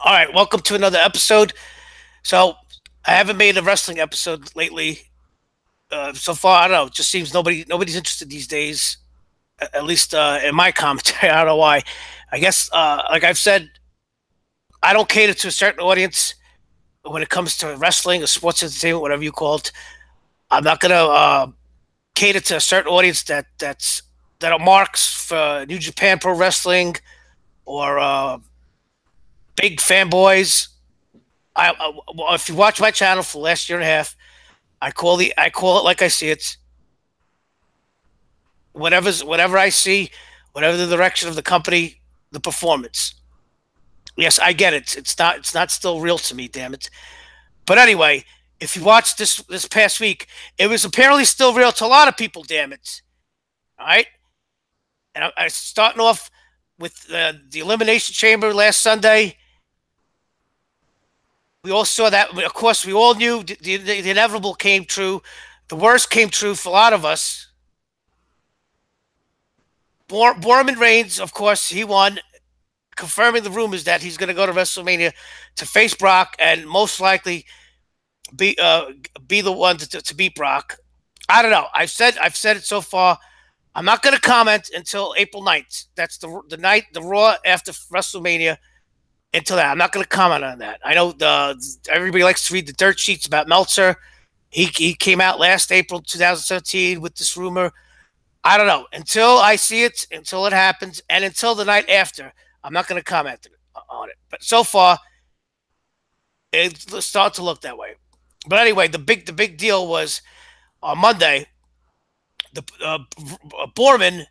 All right, welcome to another episode. So, I haven't made a wrestling episode lately. So far, I don't know. It just seems nobody's interested these days. At least in my commentary, I don't know why. I guess, like I've said, I don't cater to a certain audience when it comes to wrestling or sports entertainment, whatever you call it. I'm not gonna cater to a certain audience that are marks for New Japan Pro Wrestling or big fanboys. If you watch my channel for the last year and a half, I call it like I see it. Whatever I see, whatever the direction of the company, the performance. Yes, I get it. It's not still real to me, damn it. But anyway, if you watched this past week, it was apparently still real to a lot of people, damn it. All right? And I starting off with the Elimination Chamber last Sunday. We all saw that. Of course, we all knew the inevitable came true. The worst came true for a lot of us. Borman Reigns, of course, he won, confirming the rumors that he's going to go to WrestleMania to face Brock and most likely be be the one to beat Brock. I don't know. I've said it so far. I'm not going to comment until April 9th. That's the night, the Raw after WrestleMania. Until that, I'm not going to comment on that. I know everybody likes to read the dirt sheets about Meltzer. He came out last April 2017 with this rumor. I don't know. Until I see it, until it happens, and until the night after, I'm not going to comment on it. But so far, it's starting to look that way. But anyway, the big deal was on Monday. The Borman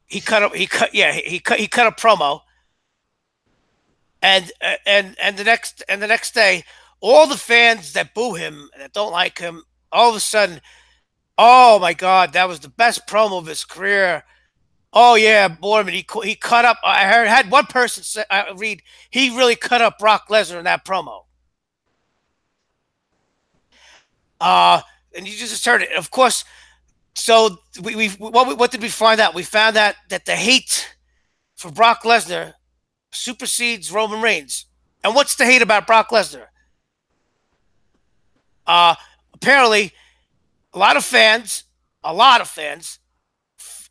he cut a promo, and the next day, all the fans that boo him, that don't like him, all of a sudden, oh my God, that was the best promo of his career. Oh yeah, Borman, he cut up. I had one person say, I read, he really cut up Brock Lesnar in that promo. Uh, and you just heard it. Of course, so what did we find out? We found out that the hate for Brock Lesnar supersedes Roman Reigns. And what's the hate about Brock Lesnar? Uh, Apparently, a lot of fans, a lot of fans,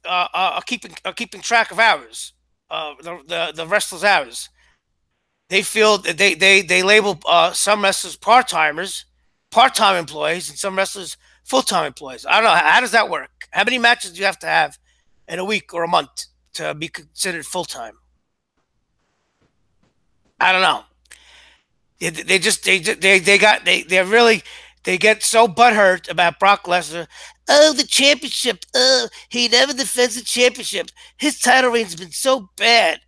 are keeping track of hours, the wrestlers' hours. They feel that they label some wrestlers part timers, part time employees, and some wrestlers full time employees. I don't know, how does that work. How many matches do you have to have in a week or a month to be considered full time? I don't know. They just they got they're really they get so butthurt about Brock Lesnar. Oh, the championship. Oh, he never defends the championship. His title reign's been so bad.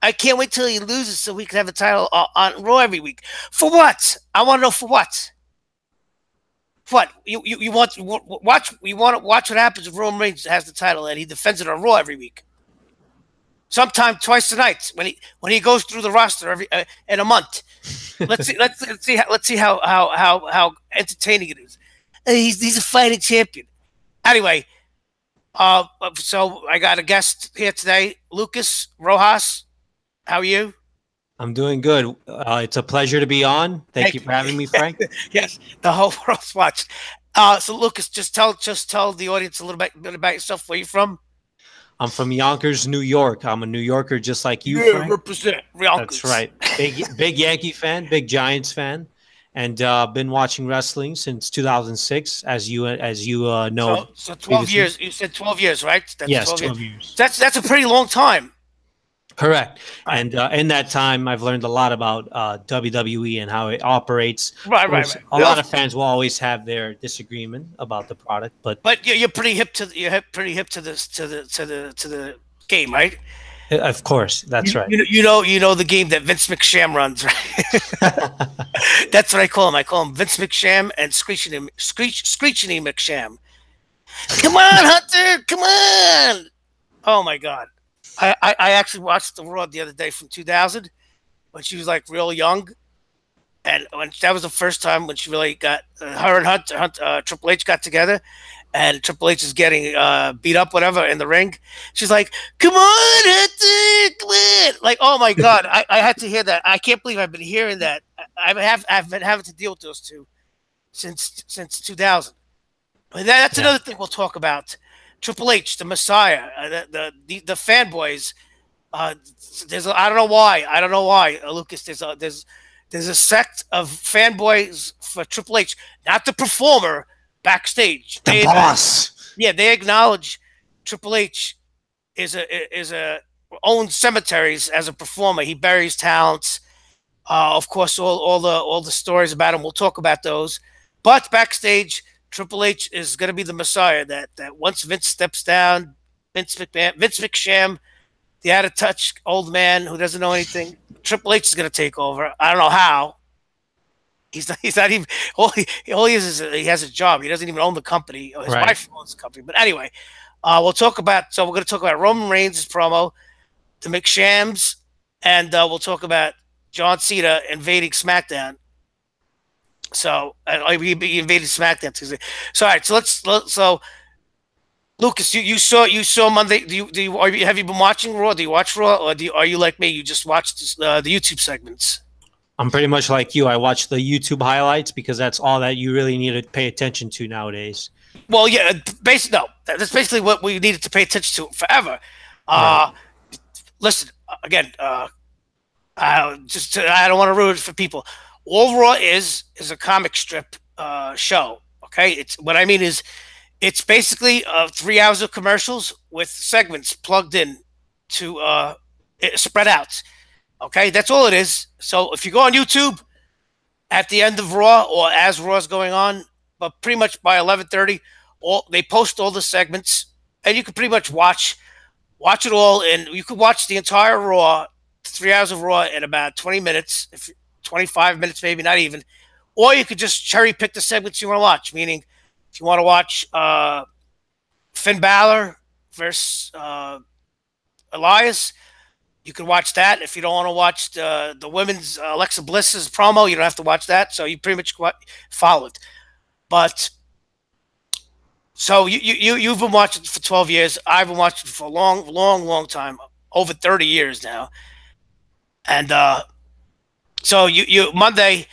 I can't wait till he loses so we can have a title on Raw every week. For what? I want to know for what. What you want to watch? You want to watch what happens if Roman Reigns has the title and he defends it on Raw every week. Sometime twice a night when he goes through the roster every in a month. Let's see how entertaining it is. He's a fighting champion. Anyway, so I got a guest here today, Lucas Rojas. How are you? I'm doing good. It's a pleasure to be on. Thank you for having me, Frank. Yes, the whole world's watched. So Lucas, just tell the audience a bit about yourself. Where you from? I'm from Yonkers, New York. I'm a New Yorker just like you, Yeah, Frank. represent Yonkers. That's right. Big Yankee fan, big Giants fan, and been watching wrestling since 2006, as you know So 12 previously. years. You said 12 years, right? That's Yes, 12 years. 12 years. That's a pretty long time. Correct. Right. And in that time, I've learned a lot about WWE and how it operates. Right, Of right, course, right. a lot of fans will always have their disagreement about the product, but But you're pretty hip to the game, right? of course, that's right. You know the game that Vince McSham runs, right? That's what I call him. I call him Vince McSham and Screeching McSham. Come on, Hunter, come on! Oh my God, I actually watched the Raw the other day from 2000 when she was like real young, and when that was the first time when she really got her and Triple H got together, and Triple H is getting beat up, whatever, in the ring. She's like, "Come on, Hector, come on!" Like, oh my god, I had to hear that. I can't believe I've been hearing that. I've been having to deal with those two since 2000. And that's Yeah. another thing we'll talk about. Triple H, the Messiah, the fanboys. Uh, I don't know why. I don't know why, Lucas. There's a sect of fanboys for Triple H, not the performer backstage. The boss. Yeah, they acknowledge Triple H is a owns cemeteries as a performer. He buries talents. Of course, all the stories about him. We'll talk about those. But backstage, Triple H is going to be the Messiah. That once Vince steps down, Vince McSham, the out of touch old man who doesn't know anything, Triple H is going to take over. I don't know how. He's not even all he is he has a job. He doesn't even own the company. His Right. wife owns the company. But anyway, we'll talk about. So we're going to talk about Roman Reigns' promo, the McShams, and we'll talk about John Cena invading SmackDown. So he invaded SmackDown Tuesday. So all right, so Lucas, you saw Monday. Have you been watching Raw? Do you watch Raw, or are you like me? You just watch the YouTube segments? I'm pretty much like you. I watch the YouTube highlights because that's all that you really need to pay attention to nowadays. Well, yeah, basically, no, that's basically what we needed to pay attention to forever. Right. Uh, Listen again. I don't want to ruin it for people. All Raw is a comic strip show. Okay, it's what I mean is it's basically 3 hours of commercials with segments plugged in to spread out. Okay, that's all it is. So if you go on YouTube at the end of Raw or as Raw is going on, but pretty much by 11:30, all they post all the segments, and you can pretty much watch it all, and you could watch the entire Raw, 3 hours of Raw in about 20 minutes, if 25 minutes maybe, not even, or you could just cherry pick the segments you want to watch. Meaning, if you want to watch Finn Balor versus Elias, you can watch that. If you don't want to watch the women's Alexa Bliss's promo, you don't have to watch that. So you pretty much follow it. But so you've been watching for 12 years. I've been watching for a long time, over 30 years now. And so you Monday,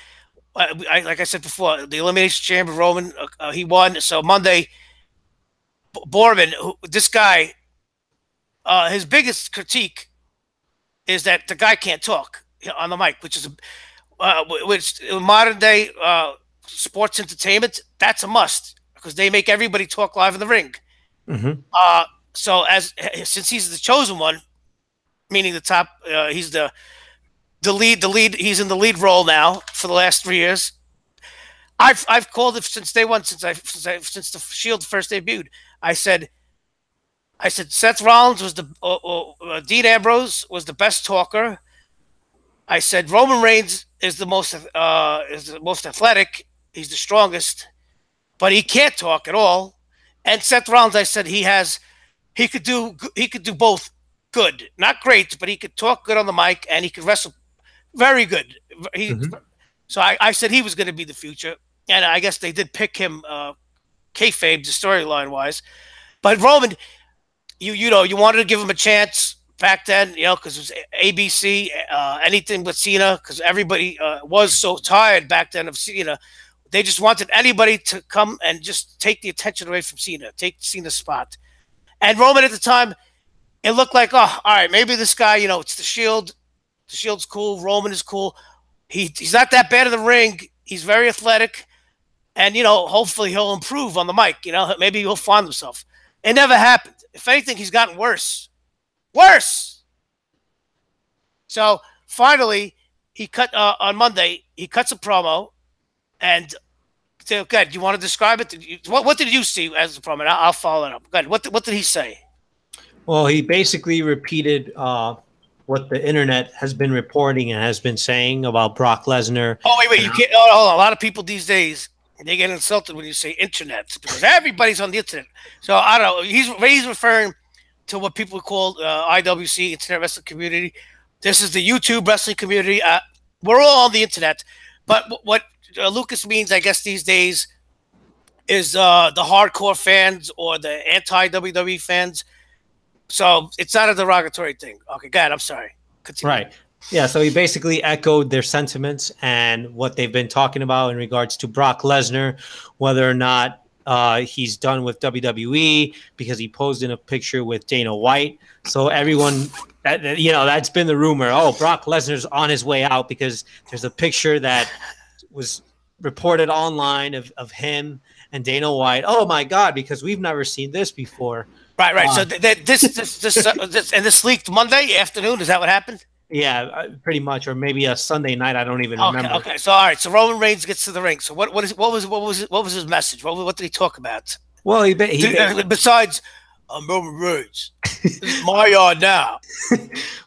like I said before, the Elimination Chamber Roman, he won. So Monday, Borman, this guy, his biggest critique is that the guy can't talk on the mic, which is which in modern day sports entertainment, that's a must because they make everybody talk live in the ring. Mm-hmm. So since he's the chosen one, meaning the top, he's the lead. He's in the lead role now for the last 3 years. I've called it since day one, since the Shield first debuted. I said Seth Rollins was Dean Ambrose was the best talker. I said Roman Reigns is the most athletic. He's the strongest, but he can't talk at all. And Seth Rollins, I said he could do both good, not great, but he could talk good on the mic and he could wrestle very good. Mm-hmm. So I said he was going to be the future, and I guess they did pick him, kayfabe, the storyline wise. But Roman, you wanted to give him a chance back then, because it was ABC, anything but Cena, because everybody was so tired back then of Cena. They just wanted anybody to come and just take the attention away from Cena, take Cena's spot. And Roman at the time, it looked like, oh, all right, maybe this guy, it's the Shield. The Shield's cool. Roman is cool. He's not that bad in the ring. He's very athletic. And, hopefully he'll improve on the mic. Maybe he'll find himself. It never happened. If anything, he's gotten worse. Worse! So finally, he cut on Monday, he cuts a promo. And, okay, do you want to describe it? What did you see as a promo? And I'll follow it up. Good. What did he say? Well, he basically repeated what the internet has been reporting and has been saying about Brock Lesnar. Oh, wait. You can't. Oh, hold on. A lot of people these days, they get insulted when you say internet because everybody's on the internet. So I don't know. He's referring to what people call IWC, Internet Wrestling Community. This is the YouTube wrestling community. We're all on the internet. But what Lucas means, I guess, these days, is the hardcore fans or the anti WWE fans. So it's not a derogatory thing. Okay, go ahead. I'm sorry. Continue. Right. Yeah. So he basically echoed their sentiments and what they've been talking about in regards to Brock Lesnar, whether or not he's done with WWE because he posed in a picture with Dana White. So everyone, that's been the rumor. Oh, Brock Lesnar's on his way out because there's a picture that was reported online of him and Dana White. Oh my God, because we've never seen this before. Right, right. Uh, So and this leaked Monday afternoon. Is that what happened? yeah, pretty much, or maybe a Sunday night. I don't even Okay, remember. okay. So all right. So Roman Reigns gets to the ring. So what was his message? What did he talk about? Well, he Besides, I'm Roman Reigns. This is my yard now.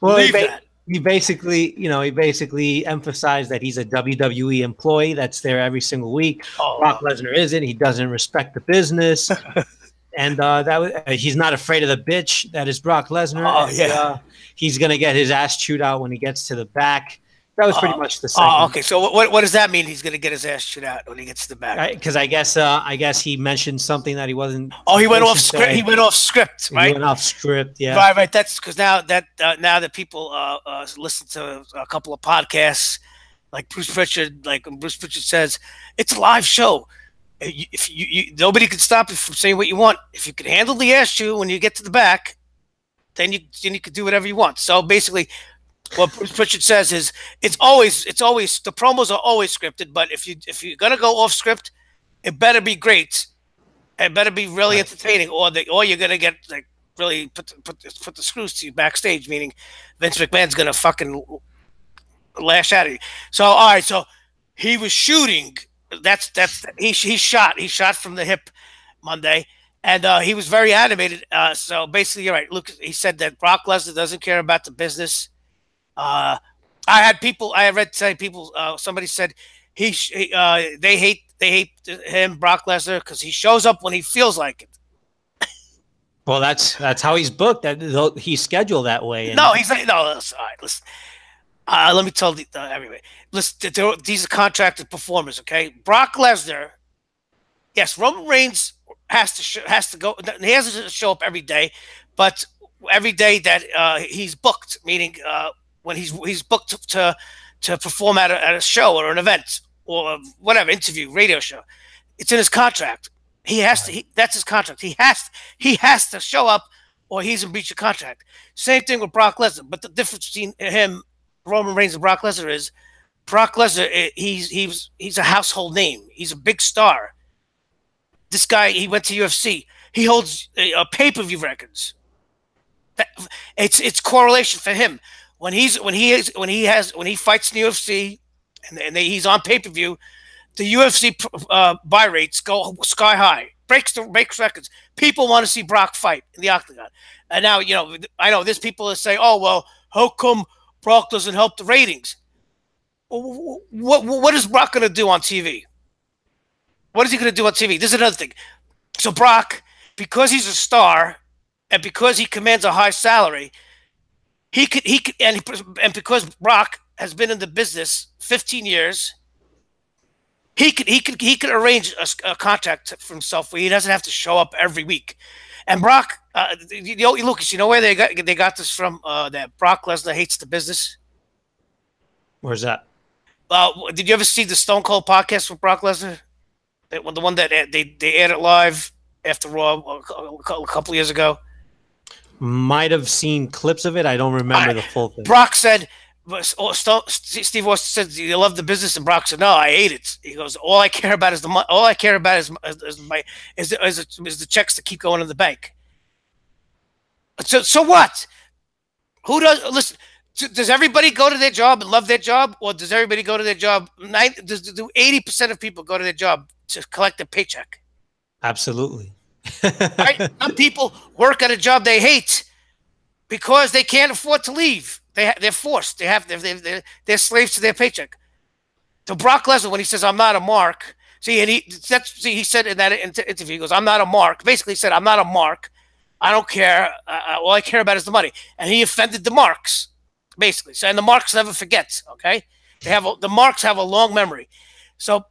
well Leave that. he basically he basically emphasized that he's a WWE employee that's there every single week. Brock Oh, Lesnar isn't. He doesn't respect the business, and he's not afraid of the bitch that is Brock Lesnar, oh and yeah. he's gonna get his ass chewed out when he gets to the back. That was pretty much the Oh, segment. okay. So what does that mean? He's gonna get his ass shit out when he gets to the back. Because I guess he mentioned something that he wasn't Oh, he went supposed off to script. He say. went off script, He right? went off script. Yeah. Right, right. That's because now that people listen to a couple of podcasts, like Bruce Pritchard, like when Bruce Pritchard says it's a live show. If nobody can stop you from saying what you want. If you can handle the ass chew when you get to the back, then you can do whatever you want. So basically, what Bruce Pritchard says is it's always the promos are always scripted. But if you're gonna go off script, it better be great. It better be really Right. entertaining, or you're gonna get like really put the screws to you backstage. Meaning, Vince McMahon's gonna fucking lash at you. So all right, so he was shooting. He shot from the hip Monday, and he was very animated. So basically, you're right, Luke. He said that Brock Lesnar doesn't care about the business. Uh, I had read say people. Somebody said they hate him Brock Lesnar because he shows up when he feels like it. Well, that's how he's booked. He's scheduled that way, No, and he's like no. Listen, all right, listen. Let me tell everybody. Listen, these are contracted performers. Okay, Brock Lesnar. Yes, Roman Reigns has to go. He has to show up every day, but every day that he's booked, meaning when he's booked to perform at a show or an event or whatever interview, radio show, it's in his contract. He has to. right. That's his contract. He has to show up, or he's in breach of contract. Same thing with Brock Lesnar. But the difference between him, Roman Reigns, and Brock Lesnar is Brock Lesnar. He's a household name. He's a big star. This guy, he went to UFC. He holds pay-per-view records. It's correlation for him when he fights in the UFC and he's on pay-per-view. The UFC buy rates go sky high, breaks records. People want to see Brock fight in the octagon, and now I know there's people that say, "Oh well, how come Brock doesn't help the ratings?" What is Brock going to do on TV? What is he going to do on TV? This is another thing. So Brock, because he's a star, and because he commands a high salary, and because Brock has been in the business 15 years, he could arrange a contract for himself where he doesn't have to show up every week. And Brock, Lucas, you know where they got this from? That Brock Lesnar hates the business. Where's that? Did you ever see the Stone Cold podcast with Brock Lesnar? The one that they aired it live after Raw a couple years ago. Might have seen clips of it. I don't All remember right. the full thing. Brock said, Steve Austin said, "You love the business," and Brock said, "No, I hate it." He goes, "All I care about is the money. All I care about is the checks that keep going in the bank." So what? Who does listen? Does everybody go to their job and love their job, or does everybody go to their job? Do 80% of people go to their job to collect a paycheck? Absolutely. Right? Some people work at a job they hate because they can't afford to leave. They're forced. They're slaves to their paycheck. So Brock Lesnar, when he says, "I'm not a mark," he said in that interview, he goes, "I'm not a mark." Basically, he said, "I'm not a mark. I don't care. All I care about is the money." And he offended the marks, basically. So, and the marks never forget. Okay, the marks have a long memory. So,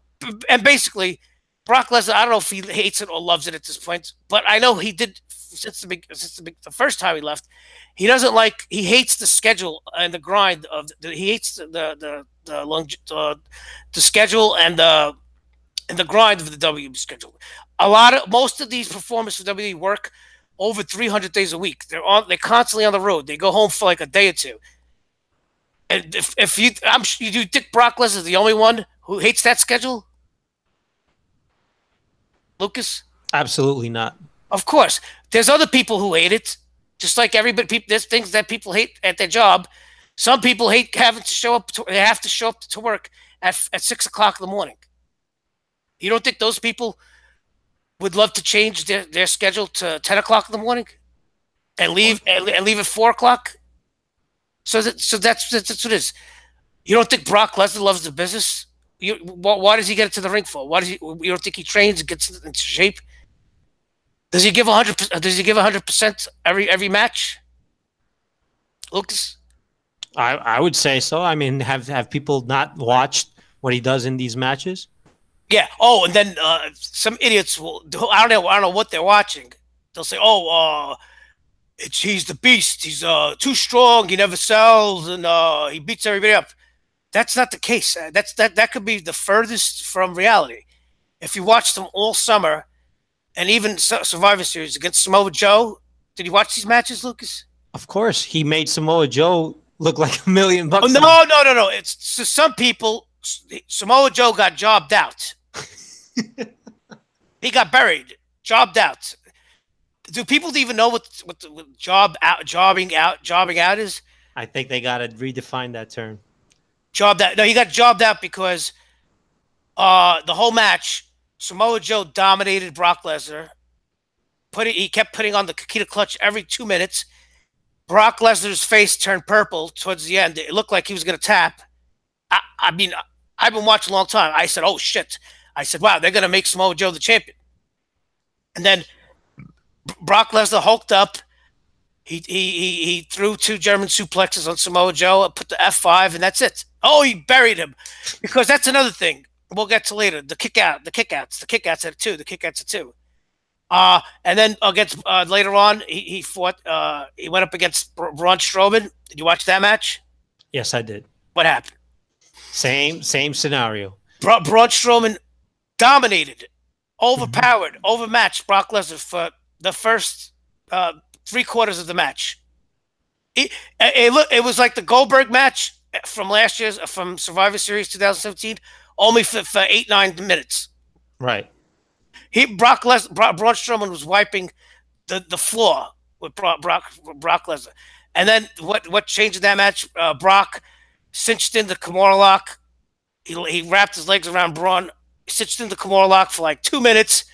and basically, Brock Lesnar, I don't know if he hates it or loves it at this point, but I know he did the first time he left. He doesn't like. He hates the schedule and the grind of. He hates the schedule and the grind of the WWE schedule. Most of these performers for WWE work over 300 days a week. They're constantly on the road. They go home for like a day or two. And if you, you think Brock Lesnar is the only one who hates that schedule, Lucas? Absolutely not. Of course, there's other people who hate it. Just like everybody, there's things that people hate at their job. Some people hate having to show up. They have to show up to work at 6 o'clock in the morning. You don't think those people would love to change their schedule to 10 o'clock in the morning and leave at 4 o'clock? That's what it is. You don't think Brock Lesnar loves the business? Why does he get into the ring for? Why does he? You don't think he trains and gets into shape? Does he give 100? Does he give 100% every match? Lucas? I would say so. I mean, have people not watched what he does in these matches? Yeah. Oh, and then some idiots will. I don't know what they're watching. They'll say, "Oh, he's the beast. He's too strong. He never sells, and he beats everybody up." That's not the case. That could be the furthest from reality. If you watch them all summer, and even Survivor Series against Samoa Joe, did you watch these matches, Lucas? Of course, he made Samoa Joe look like $1,000,000. Oh no! It's so some people. Samoa Joe got jobbed out. He got buried, jobbed out. Do people even know what jobbing out is? I think they got to redefine that term. Jobbed out. No, he got jobbed out because the whole match, Samoa Joe dominated Brock Lesnar. He kept putting on the Kakita clutch every 2 minutes. Brock Lesnar's face turned purple towards the end. It looked like he was going to tap. I mean, I've been watching a long time. I said, "Oh shit!" I said, "Wow, they're going to make Samoa Joe the champion." And then Brock Lesnar hulked up. He threw 2 German suplexes on Samoa Joe, put the F5, and that's it. Oh, he buried him, because that's another thing we'll get to later. The kickouts at 2, the kickouts at 2. And then against later on, he fought. He went up against Braun Strowman. Did you watch that match? Yes, I did. What happened? Same scenario. Braun Strowman dominated, overpowered, overmatched Brock Lesnar for the first 3/4 of the match. It was like the Goldberg match from last year's from Survivor Series 2017, only for 8-9 minutes. Right. Braun Strowman was wiping the floor with Brock Lesnar, and then what changed in that match? Brock cinched in the Kimura lock. He wrapped his legs around Braun, cinched in the Kimura lock for like 2 minutes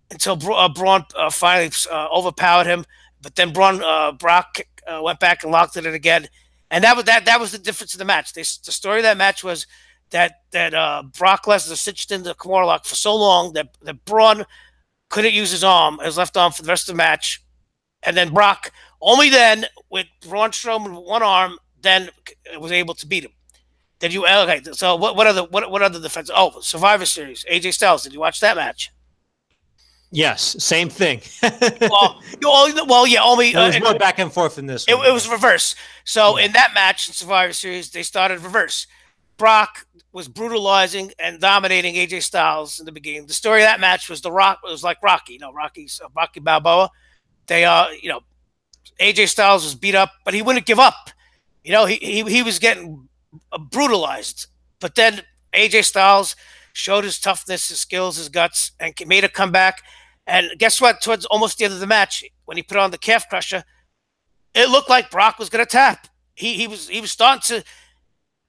until Braun finally overpowered him. But then Brock went back and locked it in again, and that was the difference in the match. The story of that match was that Brock Lesnar cinched in the Kimura lock for so long that Braun couldn't use his left arm for the rest of the match, and then Brock only then with Braun Strowman with one arm then was able to beat him. Did you okay? So what other defense? Oh, Survivor Series, AJ Styles. Did you watch that match? Yes, same thing. Yeah, only it was more back and forth in this. It was reverse. So in that match in Survivor Series, they started reverse. Brock was brutalizing and dominating AJ Styles in the beginning. The story of that match was it was like Rocky. Rocky Balboa. They AJ Styles was beat up, but he wouldn't give up. He was getting brutalized. But then AJ Styles showed his toughness, his skills, his guts, and made a comeback. And guess what? Towards almost the end of the match, when he put on the calf crusher, it looked like Brock was going to tap. He was starting to,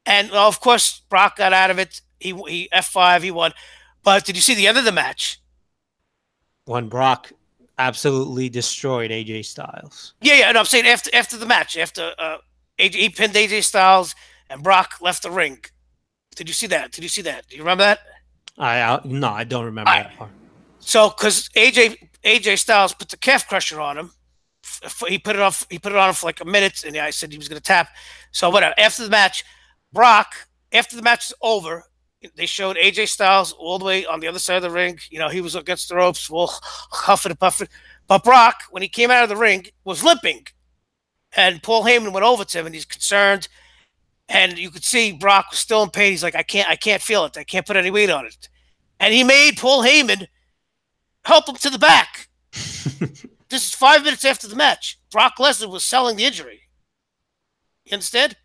and of course Brock got out of it. He F5, he won. But did you see the end of the match? When Brock absolutely destroyed AJ Styles. Yeah. And I'm saying after the match, after he pinned AJ Styles and Brock left the ring. Did you see that? Do you remember that? No, I don't remember that part. So, because AJ Styles put the calf crusher on him, he put it on him for like a minute, and I said he was going to tap. So whatever. After the match is over, They showed AJ Styles all the way on the other side of the ring. You know, he was against the ropes, all huffing and puffing. But Brock, when he came out of the ring, was limping. And Paul Heyman went over to him and he's concerned. And you could see Brock was still in pain. He's like, I can't feel it. I can't put any weight on it. And he made Paul Heyman help him to the back. This is 5 minutes after the match. Brock Lesnar was selling the injury. You understand?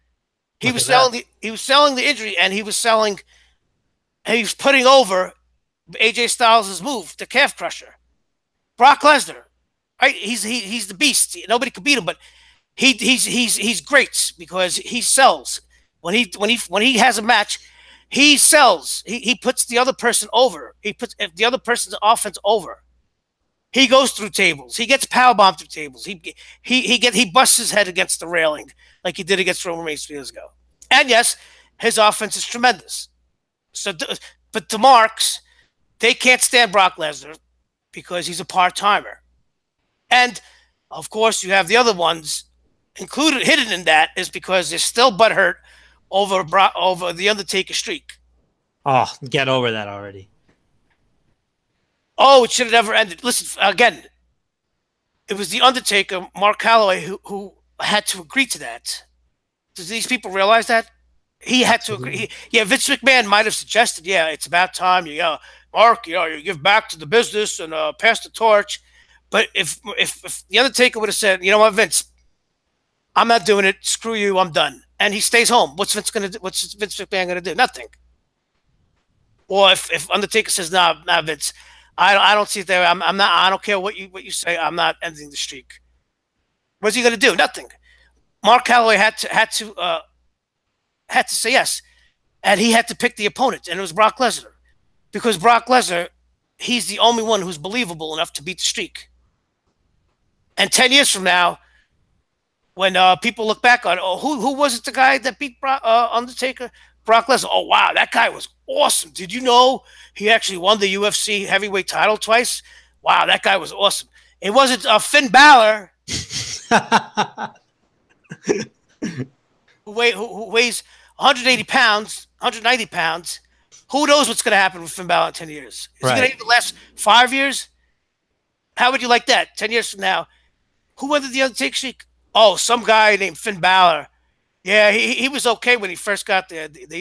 Look at that. He was selling the injury, and he was putting over AJ Styles' move, the calf crusher. Brock Lesnar, right? He's the beast. Nobody could beat him, but he's great because he sells. When he has a match, he sells. He puts the other person over. He puts the other person's offense over. He goes through tables. He gets powerbombed through tables. He busts his head against the railing like he did against Roman Reigns 3 years ago. And yes, his offense is tremendous. So, but the marks, they can't stand Brock Lesnar because he's a part timer. And of course, you have the other ones included hidden in that is because they're still butthurt over the Undertaker streak. Oh, get over that already. Oh, it should have never ended. Listen again. It was the Undertaker, Mark Calloway, who had to agree to that. Do these people realize that? He had to agree. Yeah, Vince McMahon might have suggested, yeah, it's about time Mark, you give back to the business and pass the torch. But if the Undertaker would have said, you know what, Vince, I'm not doing it. Screw you. I'm done. And he stays home. What's Vince gonna do? What's Vince McMahon gonna do? Nothing. Or if Undertaker says, nah, Vince, I don't see it there. I'm not. I don't care what you say. I'm not ending the streak. What's he gonna do? Nothing. Mark Calloway had to say yes, and he had to pick the opponent, and it was Brock Lesnar, because Brock Lesnar, he's the only one who's believable enough to beat the streak. And 10 years from now, when people look back on, oh, who was it, the guy that beat Undertaker? Brock Lesnar. Oh wow, that guy was awesome. Did you know he actually won the UFC heavyweight title twice? Wow, that guy was awesome. It wasn't Finn Balor who weighs 180 pounds, 190 pounds. Who knows what's going to happen with Finn Balor in 10 years? Is he going to even last 5 years? How would you like that? 10 years from now, who won the Undertaker streak? Oh, some guy named Finn Balor. Yeah, he was okay when he first got there. He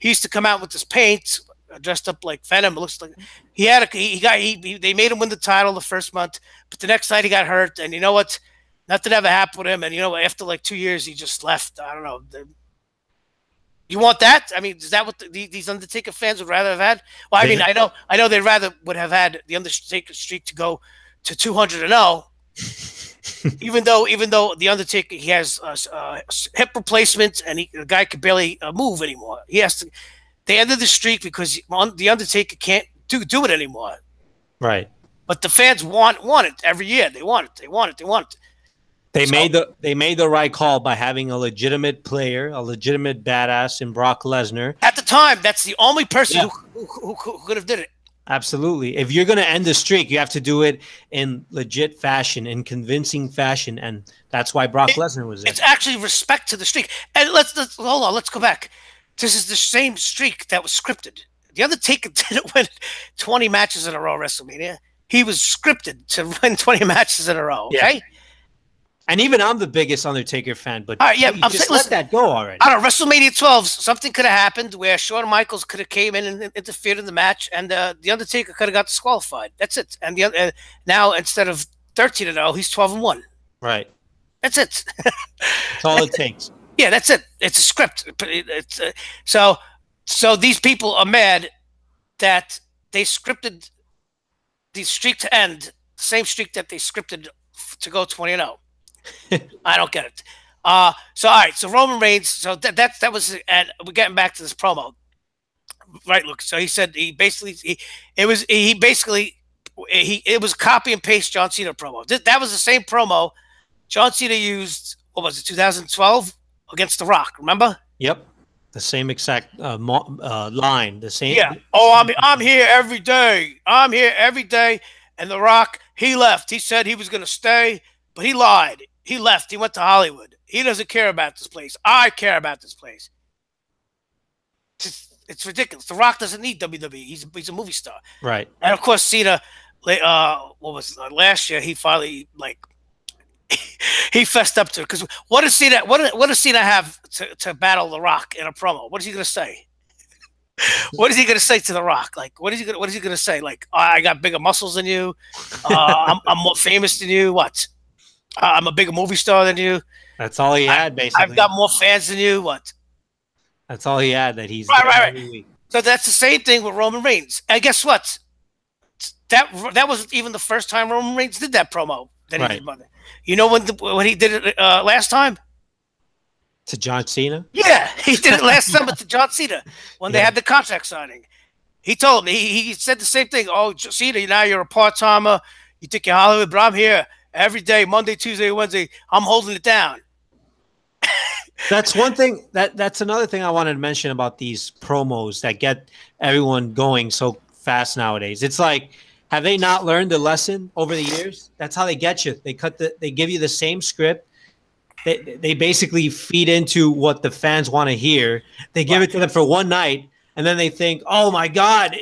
used to come out with this paint, dressed up like Venom. It looks like they made him win the title the first month, but the next night he got hurt. And you know what? Nothing ever happened with him. And you know, after like 2 years, he just left. I don't know. You want that? I mean, is that what these Undertaker fans would rather have had? Well, I mean, I know they would have had the Undertaker streak to go to 200-0. even though the Undertaker, he has hip replacements and the guy could barely move anymore. He has to. They ended the streak because the Undertaker can't do it anymore. Right. But the fans want it every year. They want it. They want it. They want it. They made the right call by having a legitimate player, a legitimate badass in Brock Lesnar. At the time, that's the only person who could have did it. Absolutely. If you're going to end the streak, you have to do it in legit fashion, in convincing fashion, and that's why Brock Lesnar was there. It's actually respect to the streak. And let's hold on. Let's go back. This is the same streak that was scripted. The Undertaker didn't win 20 matches in a row at WrestleMania. He was scripted to win 20 matches in a row. Okay. Yeah. And even I'm the biggest Undertaker fan, but all right, yeah, I'm just let that go already. I don't know, WrestleMania 12, something could have happened where Shawn Michaels could have came in and interfered in the match, and the Undertaker could have got disqualified. That's it. And now instead of 13-0, he's 12-1. Right. That's it. That's all it takes. Yeah, that's it. It's a script. So these people are mad that they scripted the streak to end, the same streak that they scripted to go 20-0. I don't get it. So all right. So Roman Reigns. So that was, and we're getting back to this promo, right? Look. So he said it was copy and paste John Cena promo. That was the same promo John Cena used. What was it? 2012 against The Rock. Remember? Yep. The same exact line. The same. Yeah. Oh, I'm here every day. I'm here every day. And The Rock, he left. He said he was going to stay, but he lied. He left. He went to Hollywood. He doesn't care about this place. I care about this place. It's ridiculous. The Rock doesn't need WWE. He's a movie star, Right. and of course Cena. What was last year? He finally like he fessed up to it because what does Cena what does Cena have to battle The Rock in a promo? What is he gonna say? What is he gonna say to The Rock? Like what is he gonna say? Like I got bigger muscles than you. I'm more famous than you. What? I'm a bigger movie star than you. That's all he had, I've got basically. more fans than you. What? That's all he had. That he's Right, there right, right. every week. So that's the same thing with Roman Reigns. And guess what? That wasn't even the first time Roman Reigns did that promo that he did Right. Monday. You know when he did it last time? To John Cena. Yeah, he did it last summer to John Cena when they Yeah. had the contract signing. He told me he said the same thing. Oh, Cena, now you're a part timer. You think you're Hollywood, but I'm here every day, Monday, Tuesday, Wednesday. I'm holding it down. That's one thing that's another thing I wanted to mention about these promos that get everyone going so fast nowadays. It's like, have they not learned the lesson over the years? That's how they get you. They give you the same script. They basically feed into what the fans want to hear. They give it to them for one night, and then they think, "Oh my God,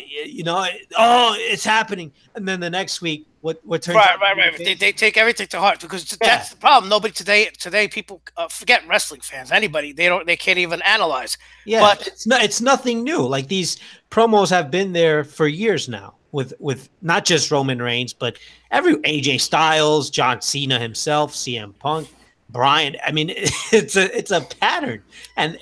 oh, it's happening." And then the next week, what turns Right, out to right, be the right. case? They take everything to heart because Yeah, that's the problem. Nobody today people forget wrestling fans. Anybody they can't even analyze. yeah, But it's nothing new. Like these promos have been there for years now with not just Roman Reigns, but every AJ Styles, John Cena himself, CM Punk, Brian. I mean, it's a pattern, and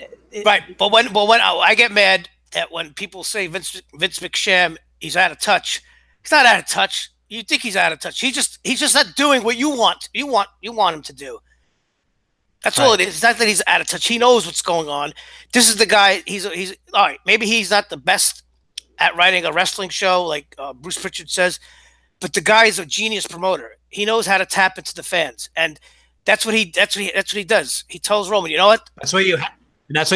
right, but when I get mad at when people say Vince McSham he's out of touch. He's not out of touch. You think he's out of touch? He's just not doing what you want. You want him to do. That's all right, it is. It's not that he's out of touch. He knows what's going on. This is the guy. He's all right. Maybe he's not the best at writing a wrestling show, like Bruce Pritchard says, but the guy is a genius promoter. He knows how to tap into the fans, and that's what he does. He tells Roman, you know what? that's what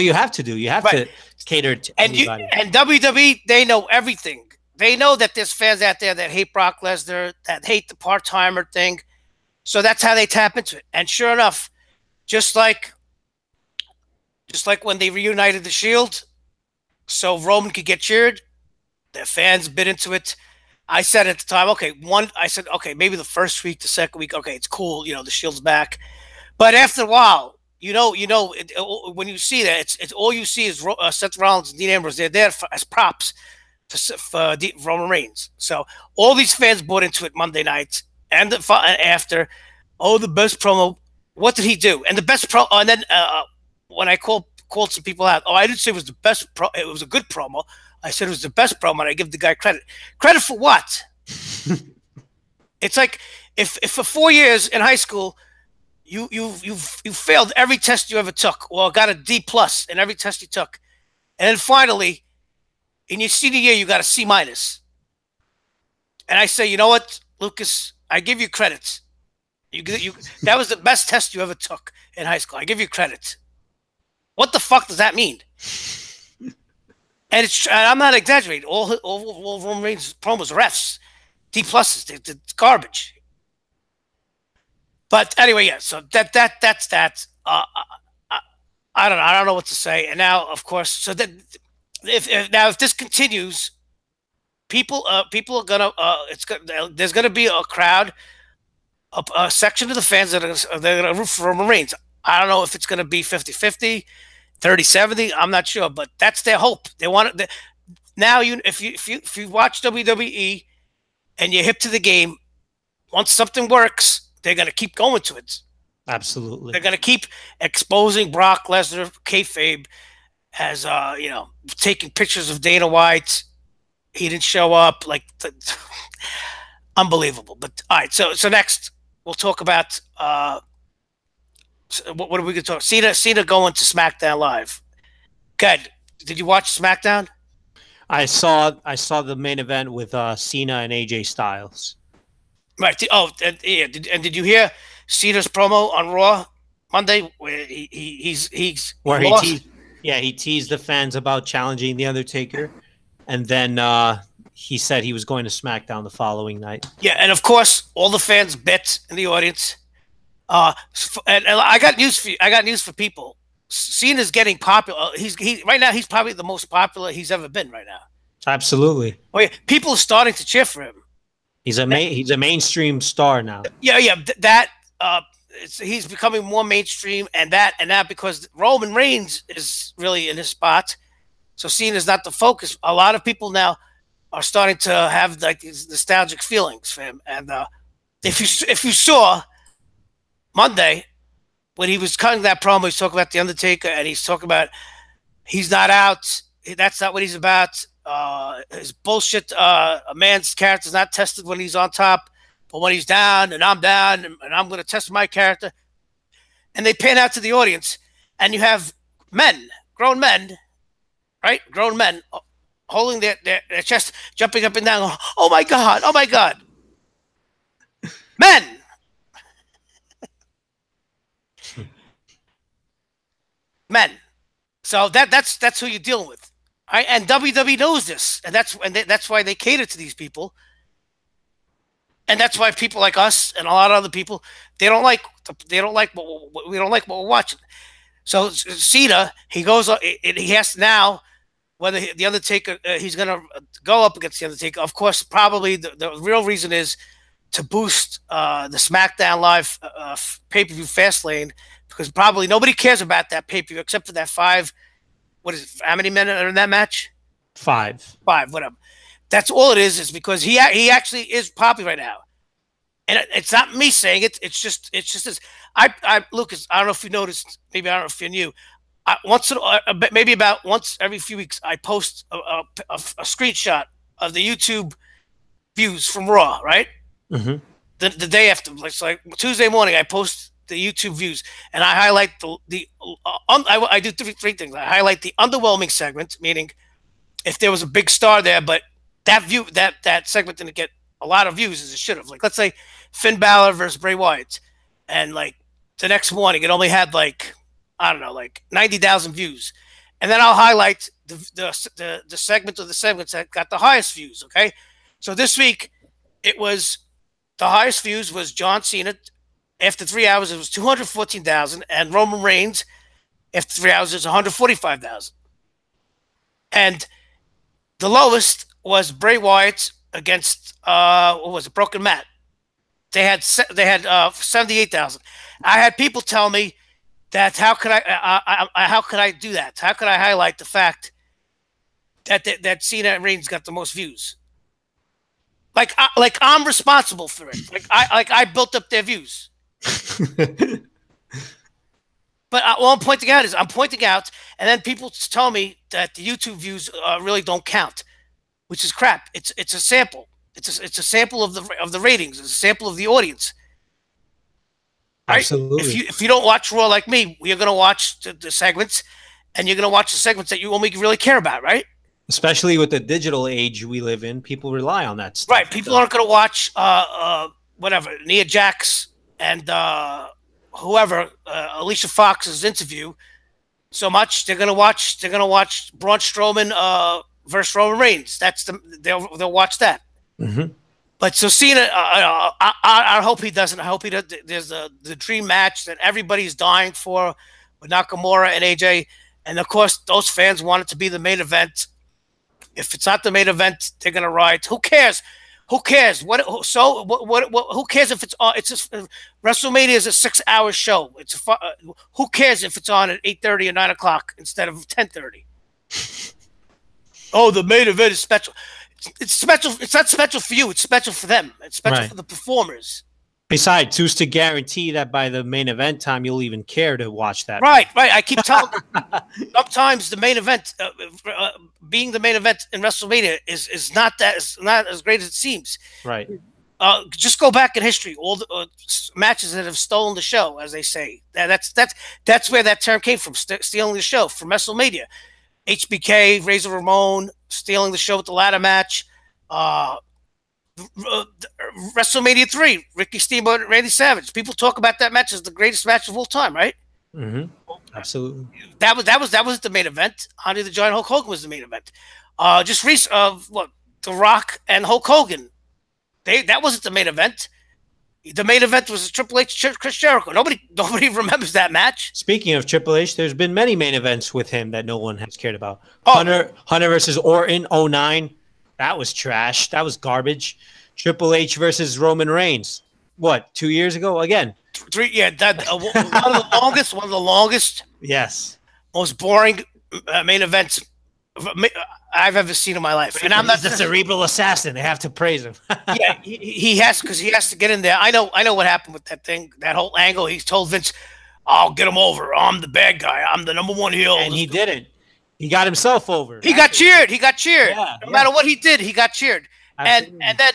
you have to do. You have Right. to cater to And you everybody. and WWE, they know everything. They know that there's fans out there that hate Brock Lesnar, that hate the part timer thing. So that's how they tap into it. And sure enough, just like when they reunited the Shield, so Roman could get cheered, the fans bit into it. I said at the time, okay, I said, okay, maybe the first week, the second week, okay, it's cool, the Shield's back. But after a while, when you see that, it's all you see is Seth Rollins and Dean Ambrose. They're there as props for Roman Reigns. So all these fans bought into it Monday night and after. Oh, the best promo. What did he do? And the best pro. And then when I called some people out, oh, I didn't say it was the best pro. It was a good promo. I said it was the best promo, and I give the guy credit. Credit for what? It's like if for 4 years in high school you failed every test you ever took, or got a D+ in every test you took, and then finally in your senior year you got a C-. And I say, you know what, Lucas, I give you credit. You that was the best test you ever took in high school. I give you credit. What the fuck does that mean? And I'm not exaggerating. All Roman Reigns promos are Fs, D+. It's garbage. But anyway, yeah. So that's that. I don't know. I don't know what to say. And now, of course, so that if this continues, people are gonna there's gonna be a crowd, a section of the fans that they're gonna root for Roman Reigns. I don't know if it's gonna be 50-50, 30-70. I'm not sure, but that's their hope. They want it. Now, if you watch WWE and you're hip to the game, once something works, they're gonna keep going to it. Absolutely. They're gonna keep exposing Brock Lesnar, kayfabe, as taking pictures of Dana White. He didn't show up, like unbelievable. But all right, so next we'll talk about what are we gonna talk? Cena going to SmackDown Live. Good. Did you watch SmackDown? I saw the main event with Cena and AJ Styles, Right. Oh, and, yeah. Did you hear Cena's promo on Raw Monday where he where he lost? teased, yeah, he teased the fans about challenging the Undertaker, and then he said he was going to SmackDown the following night. Yeah, and of course all the fans bet in the audience. And I got news for you. I got news for people. Cena's getting popular. He right now he's probably the most popular he's ever been right now. Absolutely. Oh yeah, people are starting to cheer for him. He's a mainstream star now. Yeah. That he's becoming more mainstream, and that because Roman Reigns is really in his spot. So Cena's not the focus. A lot of people now are starting to have like these nostalgic feelings for him. And if you saw Monday when he was cutting that promo, he's talking about the Undertaker, and he's talking about he's not out. That's not what he's about. His bullshit. A man's character is not tested when he's on top, but when he's down, and I'm down, and I'm going to test my character. And they pan out to the audience, and you have men, grown men, right? Grown men holding their chest, jumping up and down. Going, oh my god! Oh my god! Men, men. So that's who you're dealing with. Right? And WWE knows this, and that's why they cater to these people, and that's why people like us and a lot of other people they don't like what we don't like what we're watching. So Cena, he goes, he has to now whether the Undertaker he's going to go up against the Undertaker. Of course, probably the real reason is to boost the SmackDown Live pay-per-view Fastlane because probably nobody cares about that pay-per-view except for that five. What is it? How many men are in that match? 5. Five, whatever. That's all it is because he actually is popular right now, and it's not me saying it. It's just this. Lucas, I don't know if you noticed. Maybe I don't know if you knew. Maybe about once every few weeks, I post a screenshot of the YouTube views from Raw. Right, Mm-hmm. the day after, like Tuesday morning, I post the YouTube views, and I highlight I do three things. I highlight the underwhelming segment, meaning if there was a big star there, but that segment didn't get a lot of views as it should have. Like let's say Finn Balor versus Bray Wyatt, and like the next morning it only had like I don't know like 90,000 views, and then I'll highlight the segment of the segments that got the highest views. Okay, so this week it was the highest views was John Cena. After 3 hours, it was 214,000, and Roman Reigns after 3 hours it was 145,000. And the lowest was Bray Wyatt against what was it, Broken Matt. They had 78,000. I had people tell me that how could I do that? How could I highlight the fact that Cena and Reigns got the most views? Like I'm responsible for it. Like I built up their views. But all I'm pointing out is I'm pointing out, and then people tell me that the YouTube views really don't count, which is crap. It's a sample. It's a sample of the ratings. It's a sample of the audience. Right? Absolutely. If you don't watch Raw like me, you're gonna watch the segments, and you're gonna watch the segments that you only really care about, right? Especially with the digital age we live in, people rely on that stuff. Right. People aren't gonna watch whatever Nia Jax and whoever Alicia Fox's interview so much. They're gonna watch Braun Strowman versus Roman Reigns. They'll watch that. Mm-hmm. But so Cena, I hope he doesn't. I hope he does. There's the dream match that everybody's dying for with Nakamura and AJ, and of course those fans want it to be the main event. If it's not the main event, they're gonna ride. Who cares? Who cares? Who cares if it's on? It's just WrestleMania is a 6 hour show. Who cares if it's on at 8:30 or 9 o'clock instead of 10:30? Oh, the main event is special. It's special. It's not special for you. It's special for them. It's special for the performers. Besides, who's to guarantee that by the main event time you'll even care to watch that? Right. I keep telling. Sometimes the main event, being the main event in WrestleMania, is not as great as it seems. Right. Just go back in history, all the matches that have stolen the show, as they say. That's where that term came from, stealing the show from WrestleMania. HBK, Razor Ramon, stealing the show with the ladder match. WrestleMania 3, Ricky Steamboat and Randy Savage. People talk about that match as the greatest match of all time, right? Mm-hmm. Absolutely. That was the main event. Andre the Giant Hulk Hogan was the main event. Just recent, The Rock and Hulk Hogan. That wasn't the main event. The main event was Triple H Chris Jericho. Nobody remembers that match. Speaking of Triple H, there's been many main events with him that no one has cared about. Oh, Hunter versus Orton, '09. That was trash. That was garbage. Triple H versus Roman Reigns. What, 2 years ago? Again. three. Yeah, that one of the longest, Yes. most boring main events I've ever seen in my life. And I'm not He's a cerebral assassin. They have to praise him. Yeah, he has, because he has to get in there. I know what happened with that thing, that whole angle. He told Vince, "I'll get him over. I'm the bad guy. I'm the #1 heel." And he didn't. He got himself over. He got cheered. He got cheered. Yeah, No matter what he did, he got cheered. Absolutely. And then,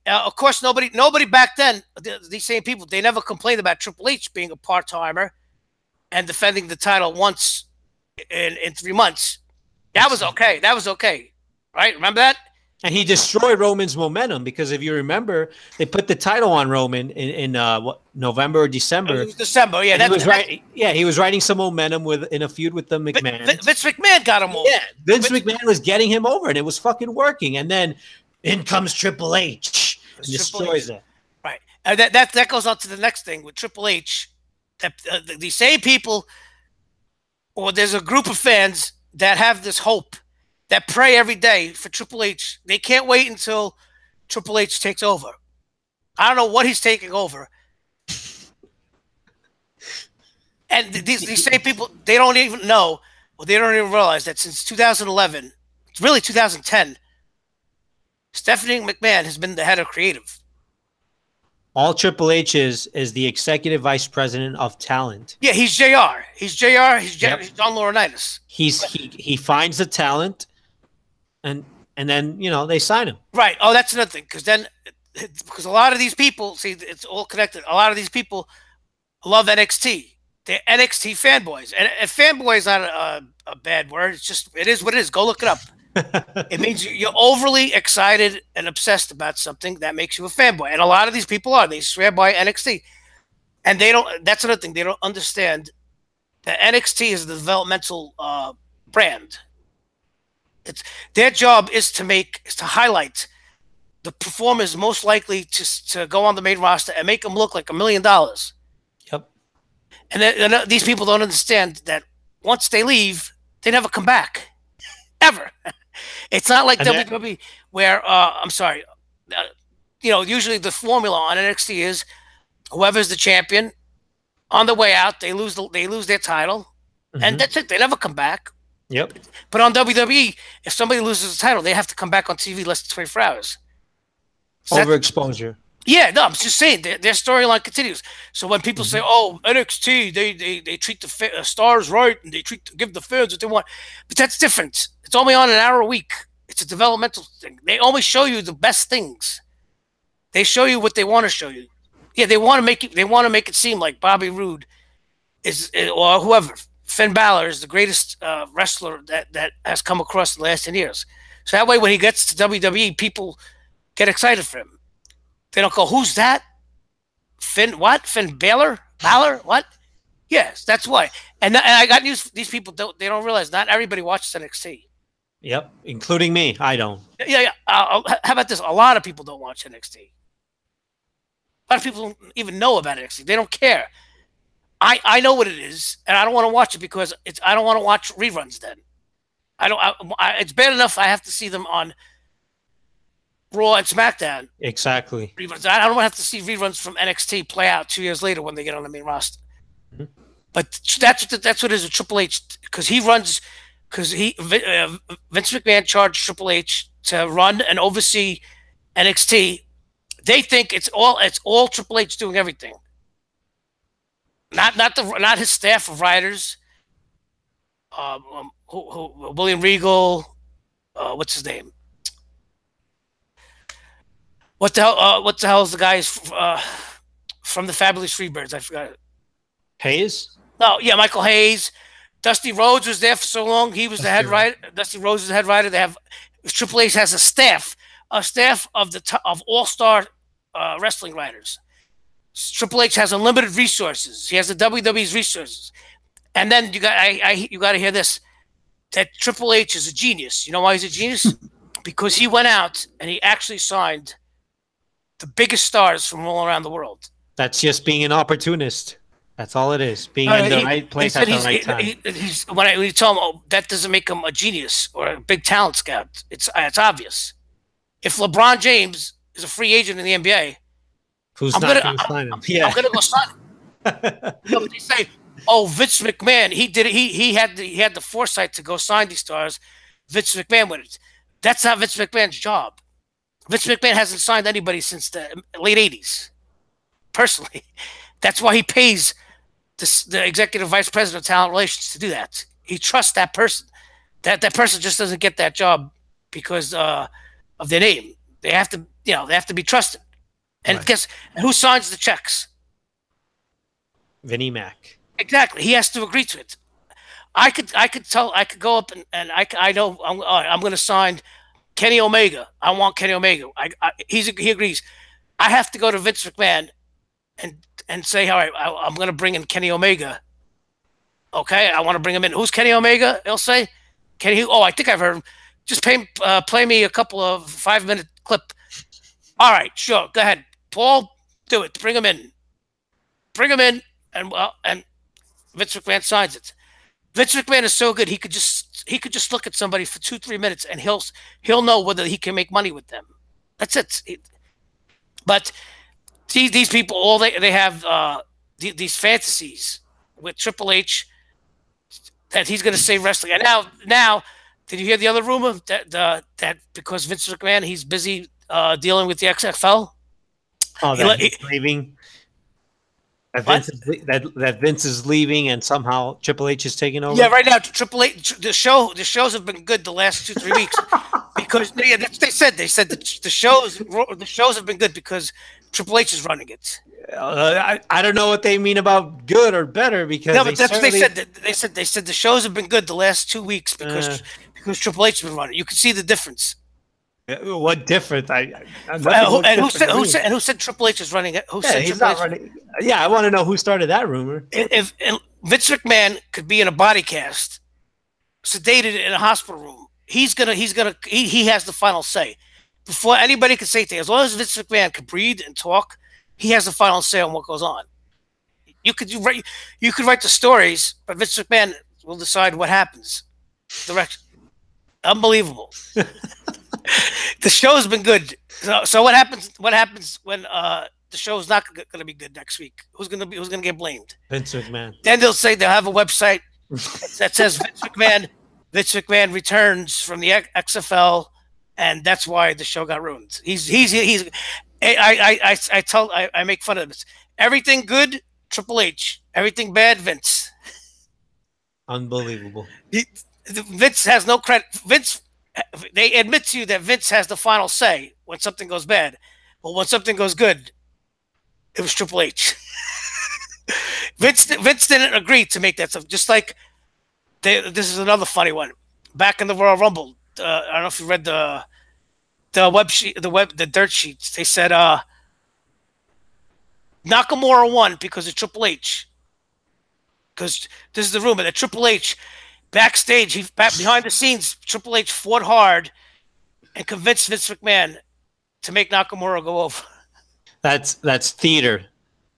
of course, nobody back then, these same people, they never complained about Triple H being a part timer and defending the title once in 3 months. That was okay. That was okay, right? Remember that? And he destroyed Roman's momentum, because if you remember, they put the title on Roman in what, November or December. It was December. Yeah, he was right. Yeah, he was riding some momentum in a feud with the McMahon. Vince McMahon got him over. Yeah, Vince McMahon was getting him over, and it was fucking working. And then in comes Triple H and destroys it. Right. And that goes on to the next thing with Triple H. That the same people, or there's a group of fans that have this hope, that pray every day for Triple H. They can't wait until Triple H takes over. I don't know what he's taking over. And these same people, they don't even know, or they don't even realize that since 2011, it's really 2010, Stephanie McMahon has been the head of creative. All Triple H is the executive vice president of talent. Yeah, he's JR. He's JR. He's John Laurinaitis. He finds the talent, and then they sign him. Right. Oh, that's another thing. Because a lot of these people, see, it's all connected. A lot of these people love NXT. They're NXT fanboys, and fanboy is not a bad word. It's just, it is what it is. Go look it up. It means you're overly excited and obsessed about something that makes you a fanboy, and a lot of these people are. They swear by NXT, and they don't. That's another thing. They don't understand that NXT is the developmental brand. It's their job is to highlight the performers most likely to go on the main roster and make them look like $1 million. Yep. And these people don't understand that once they leave, they never come back, ever. It's not like WWE where I'm sorry, usually the formula on NXT is whoever's the champion, on the way out they lose their title, and that's it. They never come back. Yep. But on WWE, if somebody loses the title, they have to come back on TV less than 24 hours. So overexposure. Yeah, no, I'm just saying their storyline continues. So when people say, "Oh, NXT, they treat the stars right and they give the fans what they want," but that's different. It's only on an hour a week. It's a developmental thing. They always show you the best things. They show you what they want to show you. Yeah, they want to make it. They want to make it seem like Bobby Roode or whoever, Finn Balor is the greatest wrestler that has come across in the last 10 years. So that way, when he gets to WWE, people get excited for him. They don't go, "Who's that? Finn what? Finn Balor? Balor? What?" Yes, that's why. And I got news. These people don't realize not everybody watches NXT. Yep, including me. I don't. Yeah. How about this? A lot of people don't watch NXT. A lot of people don't even know about NXT. They don't care. I know what it is, and I don't want to watch it because I don't want to watch reruns. Then it's bad enough I have to see them on Raw and SmackDown. Exactly. Reruns. I don't have to see reruns from NXT play out 2 years later when they get on the main roster. But that's what it is with Triple H, because Vince McMahon charged Triple H to run and oversee NXT. They think it's all Triple H doing everything. Not his staff of writers. William Regal, what's his name? What the hell is the guy from the Fabulous Freebirds? I forgot. Hayes? No, yeah, Michael Hayes. Dusty Rhodes was there for so long. He was the head writer. Dusty Rhodes is the head writer. Triple H has a staff of all-star wrestling writers. Triple H has unlimited resources. He has the WWE's resources. And then you got to hear this, that Triple H is a genius. You know why he's a genius? Because he went out and he actually signed the biggest stars from all around the world. That's just being an opportunist. That's all it is. Being in Uh, the he, right he place said at the right time. he's when you tell him, oh, that doesn't make him a genius or a big talent scout. It's obvious. If LeBron James is a free agent in the NBA, Who's I'm not gonna going to sign him? I'm Yeah. gonna go sign him. You know, but they say, oh, Vince McMahon, he did it. He had the foresight to go sign these stars. Vince McMahon went it. That's not Vince McMahon's job. Vince McMahon hasn't signed anybody since the late '80s. Personally, that's why he pays the executive vice president of talent relations to do that. He trusts that person. That person just doesn't get that job because of their name. They have to, they have to be trusted. And Right. guess who signs the checks? Vinnie Mac. Exactly. He has to agree to it. I could go up and I know I'm going to sign Kenny Omega. I want Kenny Omega. He agrees. I have to go to Vince McMahon and say, all right, I'm going to bring in Kenny Omega. Okay, I want to bring him in. Who's Kenny Omega? He'll say, Kenny. Oh, I think I've heard him. Just play me a couple of 5-minute clip. All right, sure, go ahead, Paul. Do it. Bring him in. Bring him in, and Vince McMahon signs it. Vince McMahon is so good he could just look at somebody for 2-3 minutes and he'll know whether he can make money with them. That's it. But these people, all they have these fantasies with Triple H that he's going to save wrestling. And now, did you hear the other rumor that because Vince McMahon he's busy dealing with the XFL? Oh, that he's leaving. That Vince is leaving, and somehow Triple H is taking over. Yeah, right now Triple H. The shows have been good the last 2-3 weeks because that's what they said. They said the shows have been good because Triple H is running it. I don't know what they mean about good or better because no, but that's what they said. They said the shows have been good the last 2 weeks because Triple H has been running. You can see the difference. What difference? Who said Triple H is running it? Who said he's Triple not H? running? Yeah, I want to know who started that rumor. If Vince McMahon could be in a body cast, sedated in a hospital room, he has the final say. Before anybody can say anything, as long as Vince McMahon can breathe and talk, he has the final say on what goes on. You could write the stories, but Vince McMahon will decide what happens. Direction. Unbelievable. The show has been good. So what happens? What happens when the show is not going to be good next week? Who's going to get blamed? Vince McMahon. Then they'll say they'll have a website that says Vince McMahon returns from the XFL, and that's why the show got ruined. I make fun of him. Everything good, Triple H. Everything bad, Vince. Unbelievable. Vince has no credit. They admit to you that Vince has the final say when something goes bad, but when something goes good, it was Triple H. Vince didn't agree to make that stuff. Just like this is another funny one. Back in the Royal Rumble, I don't know if you read the dirt sheets. They said Nakamura won because of Triple H. Because this is the rumor that Triple H. Backstage, behind the scenes, Triple H fought hard and convinced Vince McMahon to make Nakamura go over. That's theater.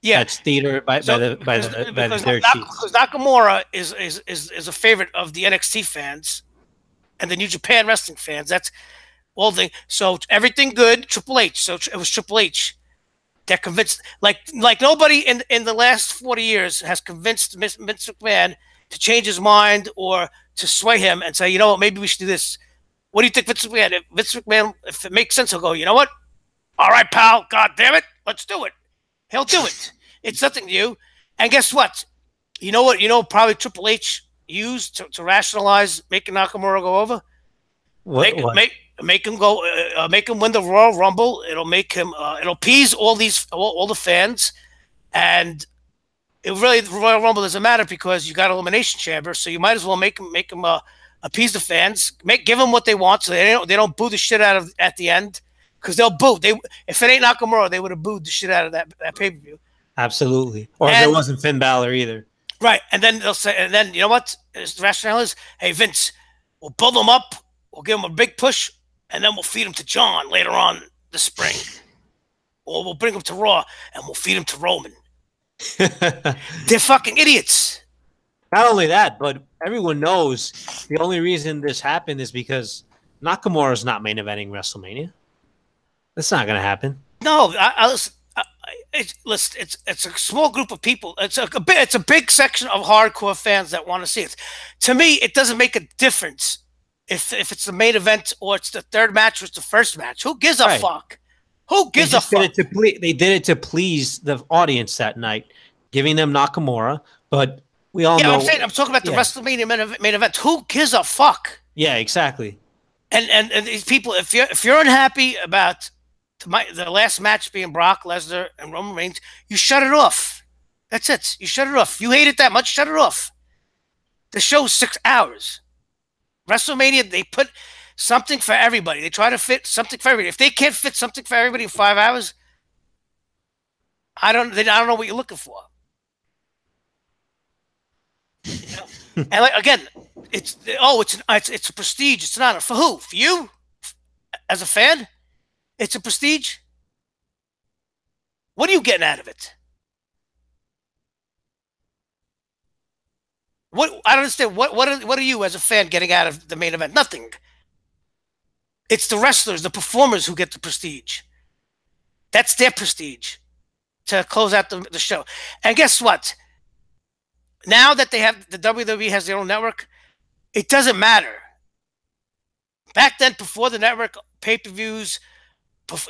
Yeah, that's theater by the dirt sheets. Because Nakamura is a favorite of the NXT fans and the New Japan Wrestling fans. That's all the so everything good. Triple H. So it was Triple H that convinced, like nobody in the last 40 years has convinced Vince McMahon to change his mind or to sway him and say, you know what, maybe we should do this. What do you think, Vince McMahon? If it makes sense, he'll go, you know what? All right, pal, God damn it, let's do it. He'll do it. It's nothing new. And guess what? You know what? Probably Triple H used to rationalize making Nakamura go over? Make him go, make him win the Royal Rumble. It'll make him, it'll appease all the fans. And the Royal Rumble doesn't matter because you got Elimination Chamber, so you might as well make him appease the fans, give them what they want, so they don't boo the shit out of at the end because they'll boo. If it ain't Nakamura, they would have booed the shit out of that pay-per-view. Absolutely, or if it wasn't Finn Balor either. Right, and then they'll say, and then you know what? The rationale is, hey Vince, we'll build him up, we'll give him a big push, and then we'll feed him to John later on this spring. or we'll bring him to Raw and we'll feed him to Roman. Not They're fucking idiots. only that, but everyone knows the only reason this happened is because Nakamura's not main eventing WrestleMania. That's not going to happen. No, I listen. Listen, it's a small group of people. It's a big section of hardcore fans that want to see it. To me, it doesn't make a difference if it's the main event or it's the third match or it's the first match. Who gives a Right. fuck? Who They gives a just did fuck? it to they did it to please the audience that night, giving them Nakamura. But we all Yeah, I'm know, saying I'm talking about the yeah, WrestleMania main event. Who gives a fuck? yeah, exactly. And these people, if you're unhappy about the last match being Brock Lesnar and Roman Reigns, you shut it off. That's it. You shut it off. You hate it that much, shut it off. The show's 6 hours. WrestleMania, they put something for everybody. They try to fit something for everybody. If they can't fit something for everybody in 5 hours, I don't know what you're looking for. You know? And like again, it's a prestige. It's an honor for who? For you as a fan? It's a prestige. What are you getting out of it? What I don't understand. What are you as a fan getting out of the main event? Nothing. It's the wrestlers, the performers who get the prestige. That's their prestige to close out the show. And guess what? Now that they have the WWE has their own network, it doesn't matter. Back then, before the network, pay-per-views,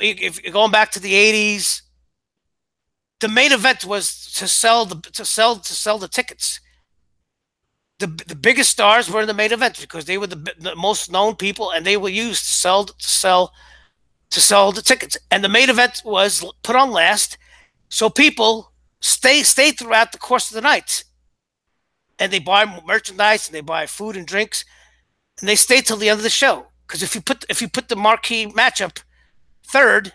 if you're going back to the '80s, the main event was to sell the tickets. The biggest stars were in the main event because they were the most known people, and they were used to sell the tickets. And the main event was put on last, so people stay throughout the course of the night, and they buy merchandise and they buy food and drinks, and they stay till the end of the show. Because if you put the marquee matchup third,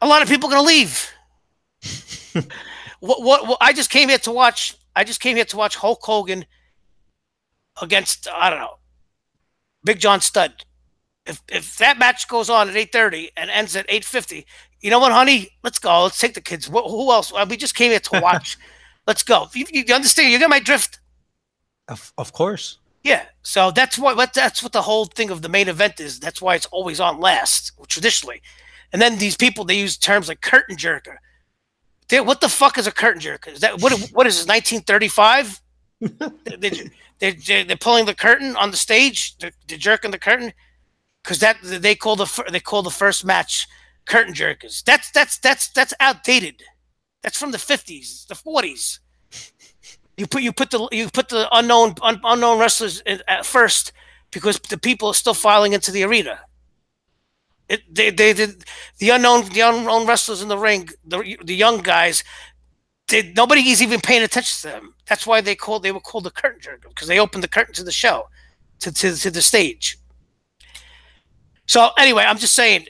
a lot of people are gonna leave. What I just came here to watch. I just came here to watch Hulk Hogan against I don't know Big John Studd. If that match goes on at 8:30 and ends at 8:50, you know what, honey? Let's go. Let's take the kids. Who else? We just came here to watch. Let's go. You understand? You get my drift? Of course. Yeah. So that's what the whole thing of the main event is. That's why it's always on last traditionally. And then these people they use terms like curtain jerker. What the fuck is a curtain jerker? Is that what is this 1935? They're pulling the curtain on the stage. They're jerking the curtain because that they call the first match curtain jerkers. That's outdated. That's from the 50s, the 40s. You put the unknown wrestlers at first because the people are still filing into the arena. They did the unknown wrestlers in the ring, the young guys. Nobody is even paying attention to them. That's why they were called the curtain jerkers because they opened the curtain to the show, to the stage. So anyway, I'm just saying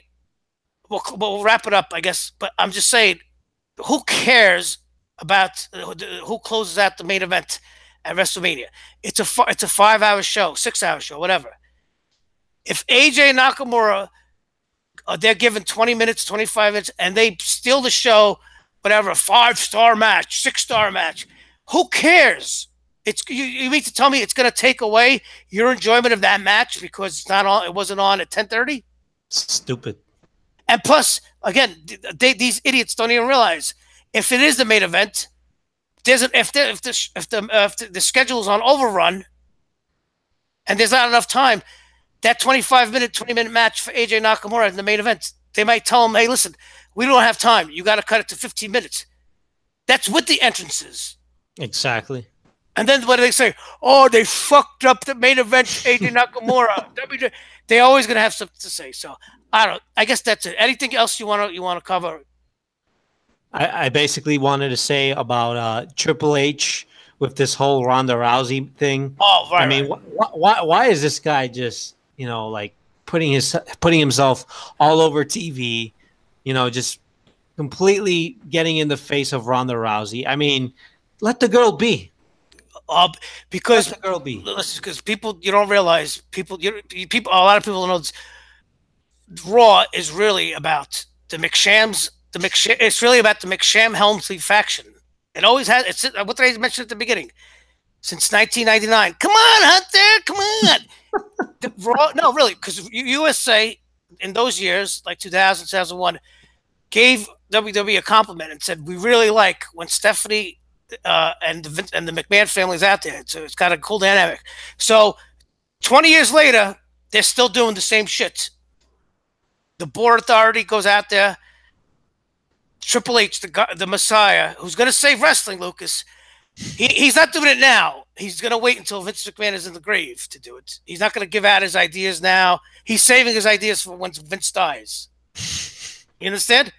we'll wrap it up, I guess. But I'm just saying, who cares about who closes out the main event at WrestleMania? It's a 5 hour show, 6 hour show, whatever. If AJ Nakamura they're given 20 minutes, 25 minutes, and they steal the show, whatever, a 5 star match, 6 star match. Who cares? You mean to tell me it's going to take away your enjoyment of that match because it's not on? It wasn't on at 10:30. Stupid. And plus, again, these idiots don't even realize if it is the main event, if the schedule is on overrun and there's not enough time, that 25-minute, 20-minute match for AJ Nakamura in the main event, they might tell him, hey, listen, we don't have time. You got to cut it to 15 minutes. That's with the entrances. Exactly. And then what do they say? Oh, they fucked up the main event, AJ Nakamura. They're always going to have something to say. So I don't. I guess that's it. Anything else you want to cover? I basically wanted to say about Triple H with this whole Ronda Rousey thing. Oh, right. I mean, Right. why is this guy just like putting himself all over TV? Just completely getting in the face of Ronda Rousey. I mean, let the girl be. Because Let the girl be. because people you don't realize people a lot of people don't know this, Raw is really about the McShams, it's really about the McSham Helmsley faction. It always has. It's what did I mention at the beginning? Since 1999. Come on, Hunter. Come on. No, really, because USA in those years, like 2000, 2001, gave WWE a compliment and said, "We really like when Stephanie and the McMahon family's out there. So it's got a cool dynamic." So 20 years later, they're still doing the same shit. The Board Authority goes out there. Triple H, the Messiah, who's going to save wrestling, Lucas. He's not doing it now. He's going to wait until Vince McMahon is in the grave to do it. He's not going to give out his ideas now. He's saving his ideas for when Vince dies. You understand?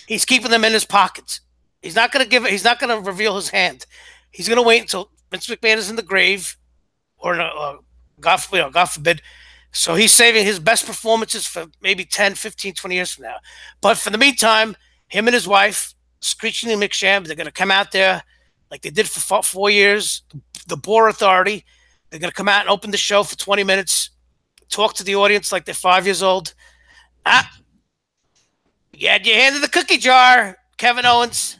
He's keeping them in his pockets. He's not going to give it. He's not going to reveal his hand. He's going to wait until Vince McMahon is in the grave, or God forbid. So he's saving his best performances for maybe 10, 15, 20 years from now. But for the meantime, him and his wife, Screeching and McSham, they're going to come out there like they did for 4 years. The Boar Authority, they're going to come out and open the show for 20 minutes, talk to the audience like they're 5 years old. You had your hand in the cookie jar, Kevin Owens.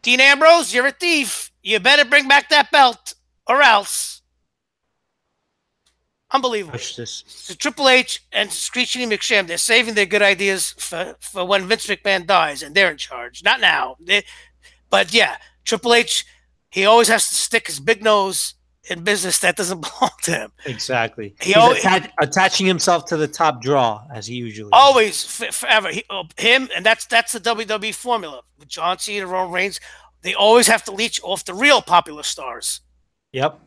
Dean Ambrose, you're a thief. You better bring back that belt or else. Unbelievable. So Triple H and Screeching and McSham, they're saving their good ideas for when Vince McMahon dies and they're in charge. Not now. But yeah, Triple H, he always has to stick his big nose in business that doesn't belong to him. Exactly. He's attaching himself to the top draw, as he usually always forever. Him, and that's the WWE formula. With John Cena and Roman Reigns, they always have to leech off the real popular stars. Yep.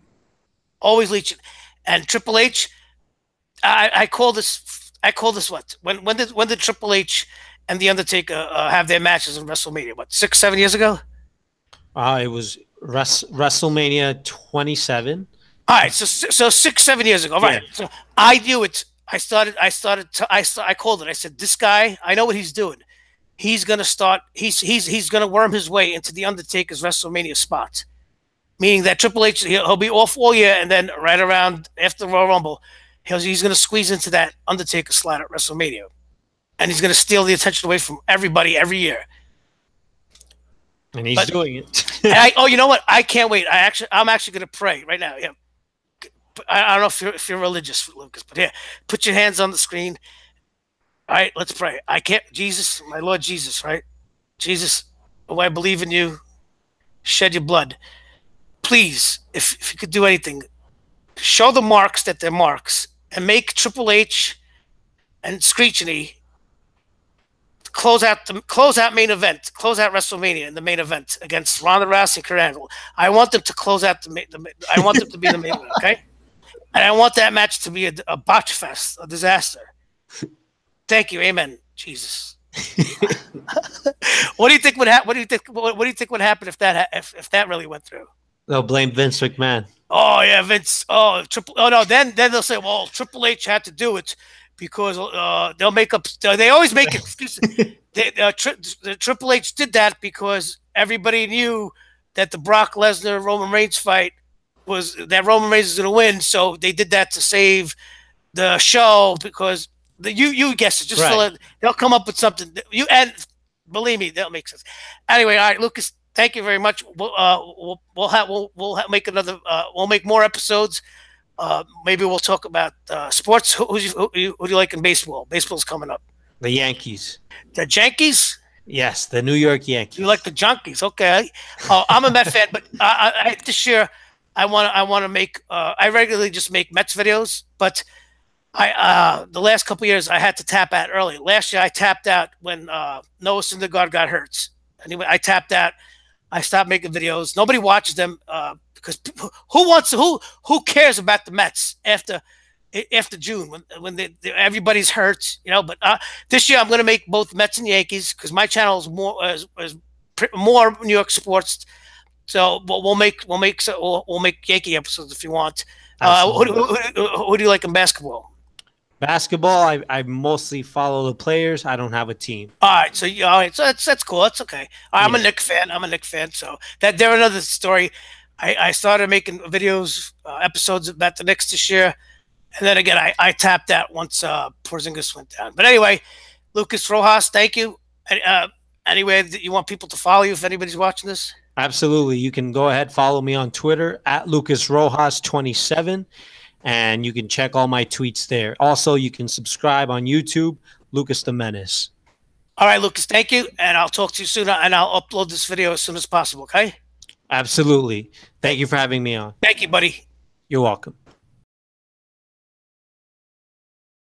Always leeching. And Triple H, I call this what? When did Triple H and The Undertaker have their matches in WrestleMania? What, 6, 7 years ago? It was WrestleMania 27. All right, so 6, 7 years ago. Right. Yeah. So I knew it. I called it. I said, this guy, I know what he's doing. He's gonna start. He's gonna worm his way into the Undertaker's WrestleMania spot. Meaning that Triple H, he'll be off all year, and then right around after the Royal Rumble, he's going to squeeze into that Undertaker slot at WrestleMania. And he's going to steal the attention away from everybody every year. And he's doing it. You know what? I can't wait. I'm actually going to pray right now. Yeah. I don't know if you're religious, Lucas, but here, put your hands on the screen. All right, let's pray. Jesus, my Lord Jesus, right? Jesus, I believe in you. Shed your blood. Please, if you could do anything, show the marks that they're marks and make Triple H and Screechany close out main event, close out WrestleMania in the main event against Ronda Rousey and Kurt Angle. I want them to close out I want them to be the main event, okay? And I want that match to be a botch fest, a disaster. Thank you, amen, Jesus. What do you think would happen? What do you think would happen if that really went through? They'll blame Vince McMahon. Oh yeah, Vince. Oh no. Then they'll say, well, Triple H had to do it because they'll make up. They always make excuses. The Triple H did that because everybody knew that the Brock Lesnar Roman Reigns fight was that Roman Reigns is going to win. So they did that to save the show because you guess it. Just right. They'll come up with something. And believe me, that'll make sense. Anyway, all right, Lucas. Thank you very much. We'll make another. We'll make more episodes. Maybe we'll talk about sports. Who do you like in baseball? Baseball's coming up. The Yankees. The Yankees? Yes, the New York Yankees. You like the Junkies? Okay. I'm a Met fan, but this year I want to make. I regularly just make Mets videos, but the last couple of years I had to tap out early. Last year I tapped out when Noah Syndergaard got hurt. Anyway, I tapped out. I stopped making videos. Nobody watches them because who cares about the Mets after June when everybody's hurt, you know? But this year I'm going to make both Mets and Yankees because my channel is more New York sports. So we'll make Yankee episodes if you want. Who do you like in basketball? Basketball, I mostly follow the players. I don't have a team. All right, so that's cool. That's okay. I'm a Knicks fan. So they're another story. I started making videos, episodes about the Knicks this year, and then again I tapped out once Porzingis went down. But anyway, Lucas Rojas, thank you. Anyway, that you want people to follow you if anybody's watching this? Absolutely. You can go ahead, follow me on Twitter at Lucas Rojas 27, and you can check all my tweets there. Also, you can subscribe on YouTube, Lucas the Menace. All right, Lucas, thank you. And I'll talk to you soon. And I'll upload this video as soon as possible. Okay. Absolutely. Thank Hey, you for having me on. thank you, buddy. You're welcome.